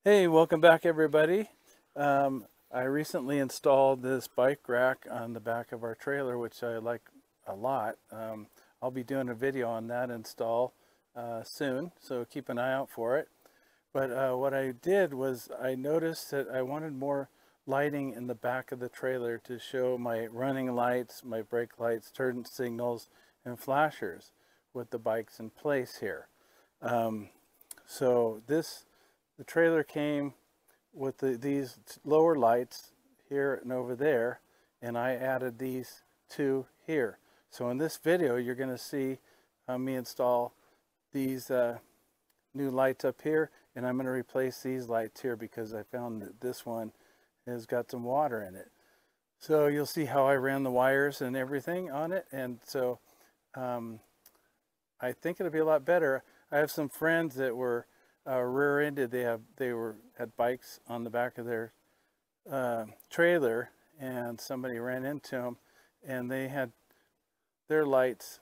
Hey, welcome back everybody. I recently installed this bike rack on the back of our trailer, which I like a lot. I'll be doing a video on that install soon, so keep an eye out for it. But what I did was I noticed that I wanted more lighting in the back of the trailer to show my running lights, my brake lights, turn signals, and flashers with the bikes in place here. The trailer came with these lower lights here and over there, and I added these two here. So in this video, you're going to see me install these new lights up here, and I'm going to replace these lights here because I found that this one has got some water in it. So you'll see how I ran the wires and everything on it, and so I think it'll be a lot better. I have some friends that were rear-ended. They had bikes on the back of their trailer, and somebody ran into them, and they had their lights,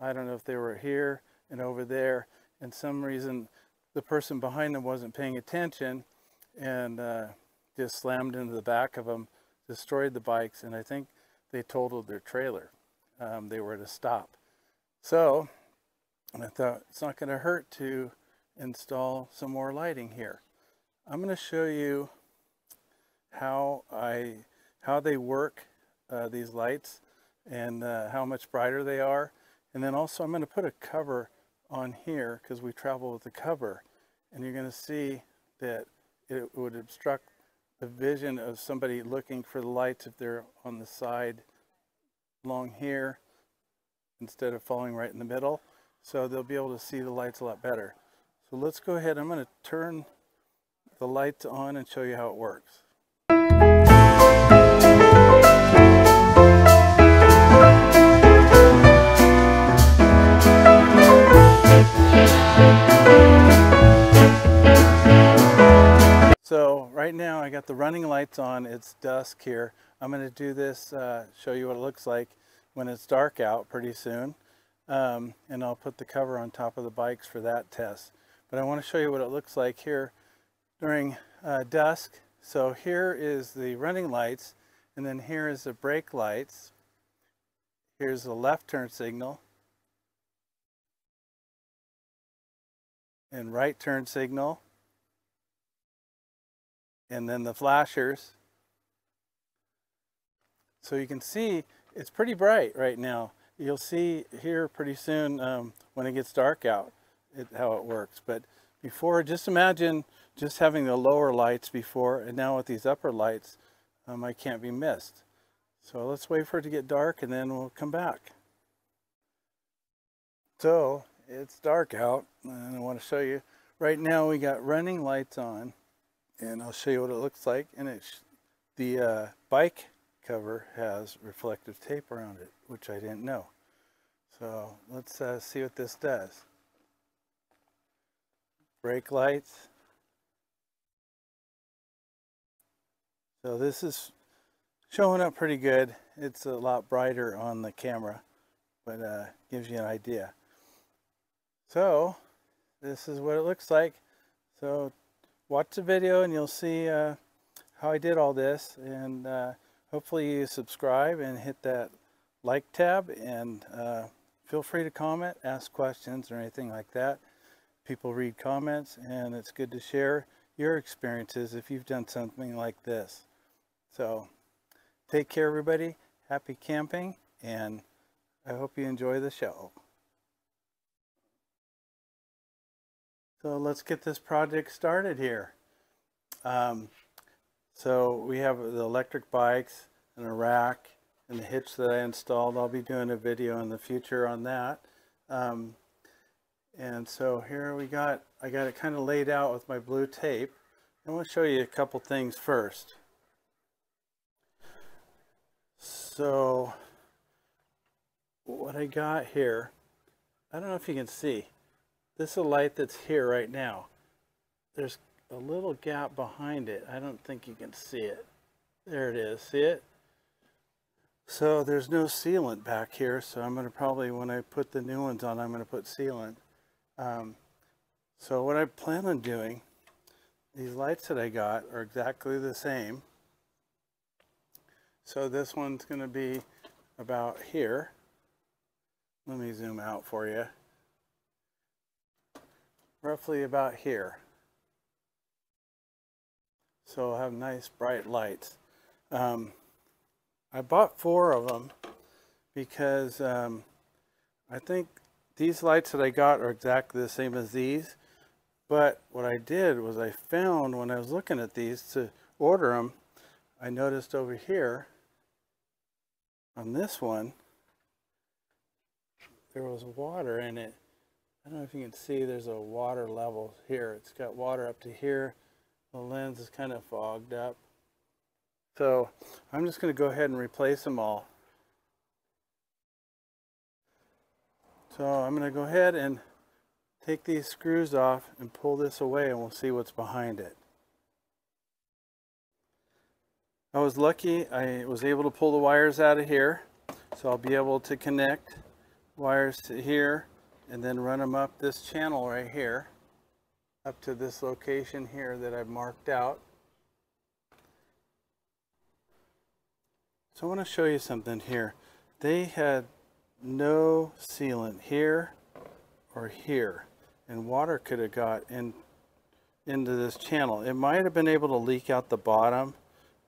I don't know if they were here and over there, and some reason the person behind them wasn't paying attention and just slammed into the back of them, destroyed the bikes, and I think they totaled their trailer. They were at a stop. So I thought it's not going to hurt to install some more lighting here. I'm going to show you how they work, these lights, and how much brighter they are. And then also I'm going to put a cover on here because we travel with the cover, and you're going to see that it would obstruct the vision of somebody looking for the lights if they're on the side along here instead of falling right in the middle. So they'll be able to see the lights a lot better. So let's go ahead. I'm going to turn the lights on and show you how it works. So right now I got the running lights on. It's dusk here. I'm going to do this, show you what it looks like when it's dark out pretty soon. And I'll put the cover on top of the bikes for that test. But I want to show you what it looks like here during dusk. So here is the running lights, and then here is the brake lights. Here's the left turn signal and right turn signal, and then the flashers. So you can see it's pretty bright right now. You'll see here pretty soon when it gets dark out how it works. But before, just imagine just having the lower lights before, and now with these upper lights, I can't be missed. So let's wait for it to get dark and then we'll come back. So it's dark out, and I want to show you. Right now we got running lights on, and I'll show you what it looks like. And the bike cover has reflective tape around it, which I didn't know. So let's see what this does. Brake lights. So this is showing up pretty good. It's a lot brighter on the camera, but gives you an idea. So this is what it looks like. So watch the video and you'll see how I did all this, and hopefully you subscribe and hit that like tab, and feel free to comment, ask questions or anything like that. People read comments, and it's good to share your experiences if you've done something like this. So take care everybody, happy camping, and I hope you enjoy the show. So let's get this project started here. So we have the electric bikes and a rack and the hitch that I installed. I'll be doing a video in the future on that. And so here I got it kind of laid out with my blue tape. I want to show you a couple things first. So what I got here, I don't know if you can see. This is a light that's here right now. There's a little gap behind it. I don't think you can see it. There it is. See it? So there's no sealant back here, so I'm going to probably, when I put the new ones on, I'm going to put sealant. So what I plan on doing these lights that I got are exactly the same. So this one's going to be about here. Let me zoom out for you. Roughly about here. So I'll have nice bright lights. I bought 4 of them because I think these lights that I got are exactly the same as these. But what I did was I found when I was looking at these to order them, I noticed over here on this one, there was water in it. I don't know if you can see, there's a water level here. It's got water up to here. The lens is kind of fogged up. So I'm just going to go ahead and replace them all. So I'm going to go ahead and take these screws off and pull this away, and we'll see what's behind it. I was lucky, I was able to pull the wires out of here, so I'll be able to connect wires to here and then run them up this channel right here up to this location here that I've marked out. So I want to show you something here. They had no sealant here or here, and water could have got into this channel. It might have been able to leak out the bottom,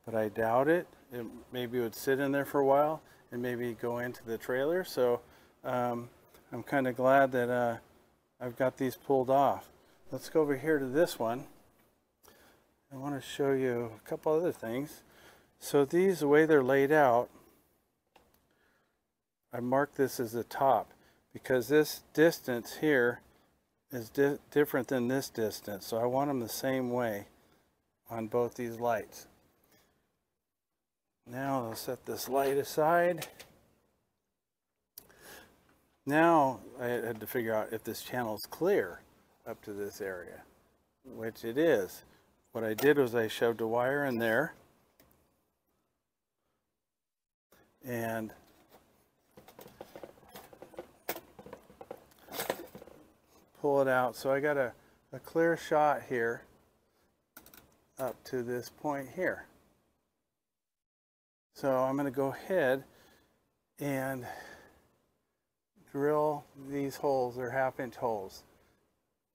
but I doubt it. It maybe would sit in there for a while and maybe go into the trailer. So I'm kind of glad that I've got these pulled off. Let's go over here to this one. I want to show you a couple other things. So these, the way they're laid out, I marked this as the top because this distance here is different than this distance. So I want them the same way on both these lights. Now I'll set this light aside. Now I had to figure out if this channel is clear up to this area, which it is. What I did was I shoved a wire in there and pull it out. So I got a clear shot here up to this point here. So I'm going to go ahead and drill these holes. They're 1/2-inch holes.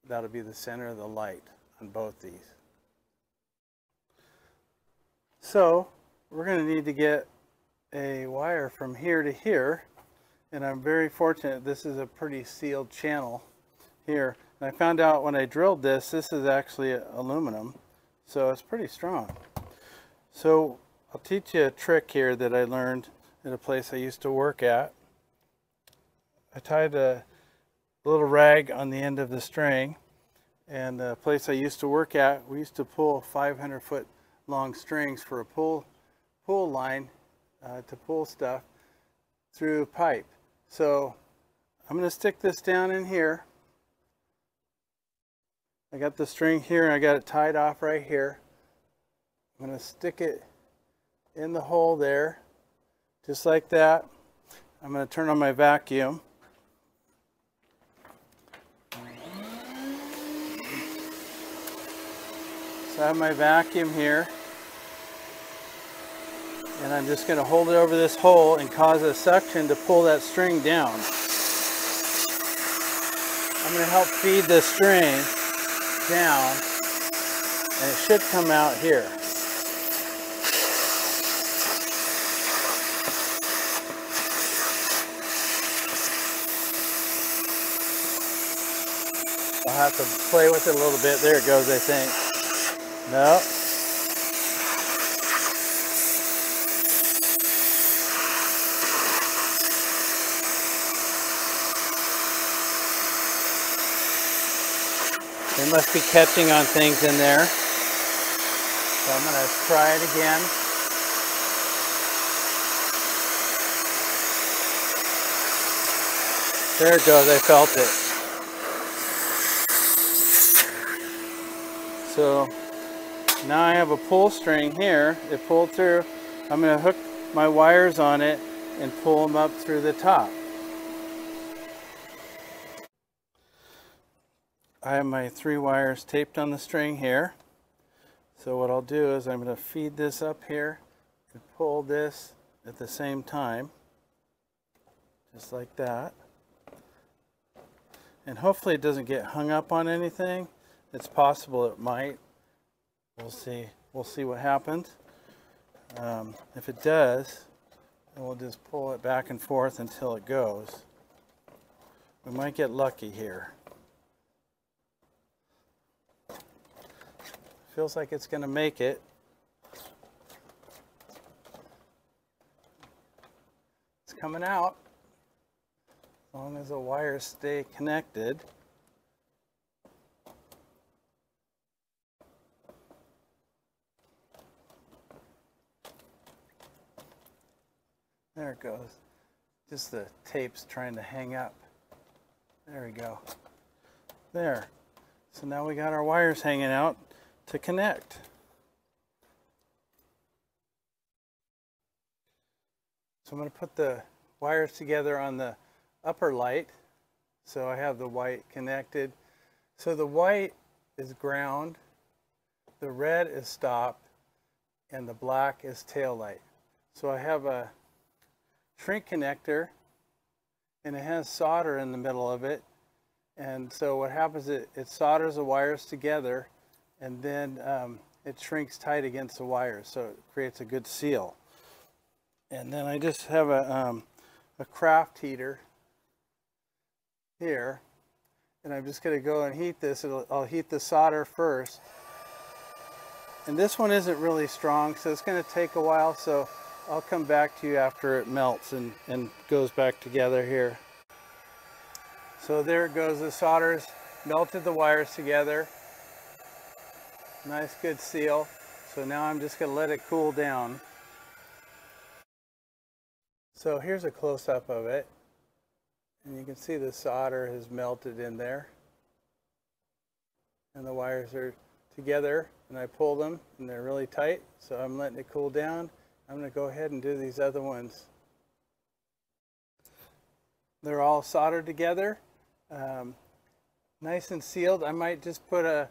That'll be the center of the light on both these. So we're going to need to get a wire from here to here, and I'm very fortunate this is a pretty sealed channel here. And I found out when I drilled this is actually aluminum, so it's pretty strong. So I'll teach you a trick here that I learned at a place I used to work at. I tied a little rag on the end of the string, and the place I used to work at, we used to pull 500-foot long strings for a pull line to pull stuff through pipe. So I'm going to stick this down in here. I got the string here and I got it tied off right here. I'm going to stick it in the hole there, just like that. I'm going to turn on my vacuum. So I have my vacuum here, and I'm just going to hold it over this hole and cause a suction to pull that string down. I'm going to help feed the string down, and it should come out here. I'll have to play with it a little bit. There it goes, I think. No. They must be catching on things in there. So I'm going to try it again. There it goes, I felt it. So now I have a pull string here. It pulled through. I'm going to hook my wires on it and pull them up through the top. I have my 3 wires taped on the string here. So what I'll do is I'm going to feed this up here and pull this at the same time, just like that. And hopefully it doesn't get hung up on anything. It's possible it might. We'll see. We'll see what happens. If it does, then we'll just pull it back and forth until it goes. We might get lucky here. Feels like it's going to make it. It's coming out. As long as the wires stay connected. There it goes. Just the tape's trying to hang up. There we go. There. So now we got our wires hanging out to connect. So I'm going to put the wires together on the upper light. So I have the white connected. So the white is ground, the red is stop, and the black is tail light. So I have a shrink connector, and it has solder in the middle of it. And so what happens is it solders the wires together, and then it shrinks tight against the wires, so it creates a good seal. And then I just have a craft heater here, and I'm just going to go and heat this. I'll heat the solder first. And this one isn't really strong, so it's going to take a while, so I'll come back to you after it melts and goes back together here. So there it goes, the solder's melted the wires together. Nice good seal. So now I'm just going to let it cool down. So here's a close-up of it. And you can see the solder has melted in there. And the wires are together, and I pull them and they're really tight. So I'm letting it cool down. I'm going to go ahead and do these other ones. They're all soldered together, nice and sealed. I might just put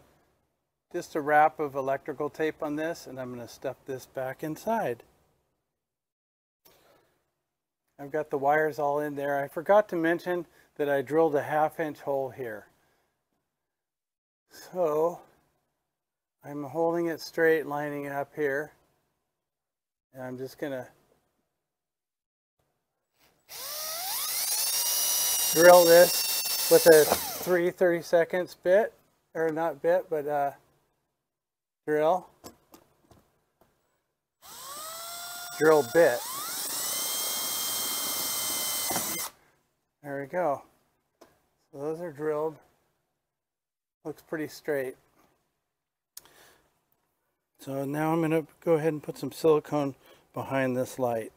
just a wrap of electrical tape on this, and I'm going to stuff this back inside. I've got the wires all in there. I forgot to mention that I drilled a 1/2-inch hole here. So I'm holding it straight, lining it up here. And I'm just going to drill this with a 3/32 bit, or not bit, but drill bit. There we go. So those are drilled. Looks pretty straight. So now I'm going to go ahead and put some silicone behind this light.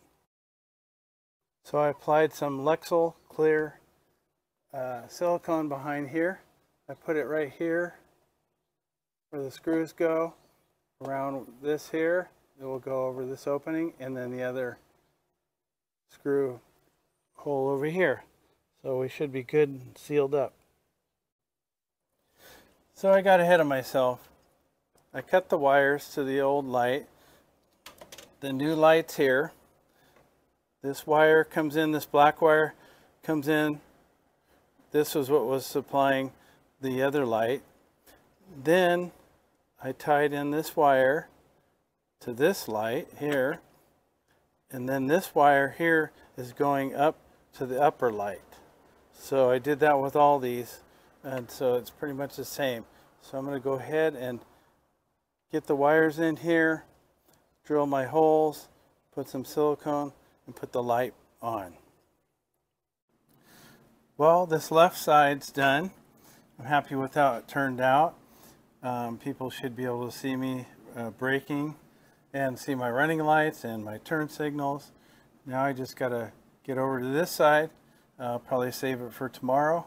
So I applied some Lexel clear silicone behind here. I put it right here where the screws go. Around this here, it will go over this opening, and then the other screw hole over here. So we should be good and sealed up. So I got ahead of myself. I cut the wires to the old light. The new light's here. This wire comes in, this black wire comes in. This was what was supplying the other light. Then I tied in this wire to this light here. And then this wire here is going up to the upper light. So I did that with all these, and so it's pretty much the same. So I'm going to go ahead and get the wires in here, drill my holes, put some silicone, and put the light on. Well, this left side's done. I'm happy with how it turned out. People should be able to see me braking and see my running lights and my turn signals. Now I just got to get over to this side. I'll probably save it for tomorrow,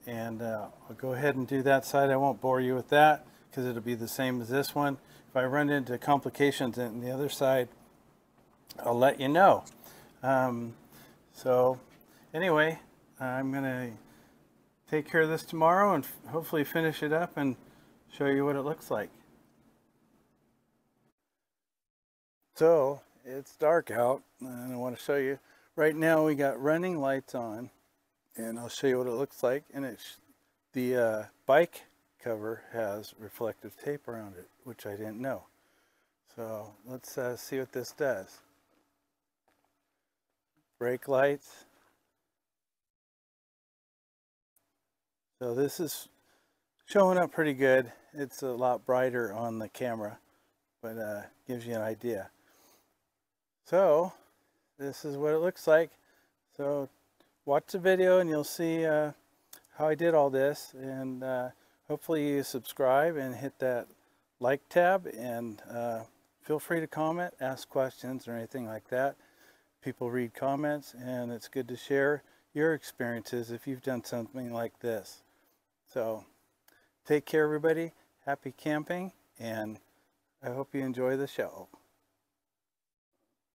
and I'll go ahead and do that side. I won't bore you with that because it'll be the same as this one. If I run into complications on the other side, I'll let you know. So anyway, I'm going to take care of this tomorrow and hopefully finish it up and show you what it looks like. So it's dark out and I want to show you. Right now we got running lights on and I'll show you what it looks like. And it's the bike cover has reflective tape around it, which I didn't know. So let's see what this does. Brake lights. So this is showing up pretty good. It's a lot brighter on the camera, but gives you an idea. So this is what it looks like. So watch the video and you'll see how I did all this, and hopefully you subscribe and hit that like tab, and feel free to comment, ask questions or anything like that. People read comments and it's good to share your experiences if you've done something like this. So take care everybody, happy camping, and I hope you enjoy the show.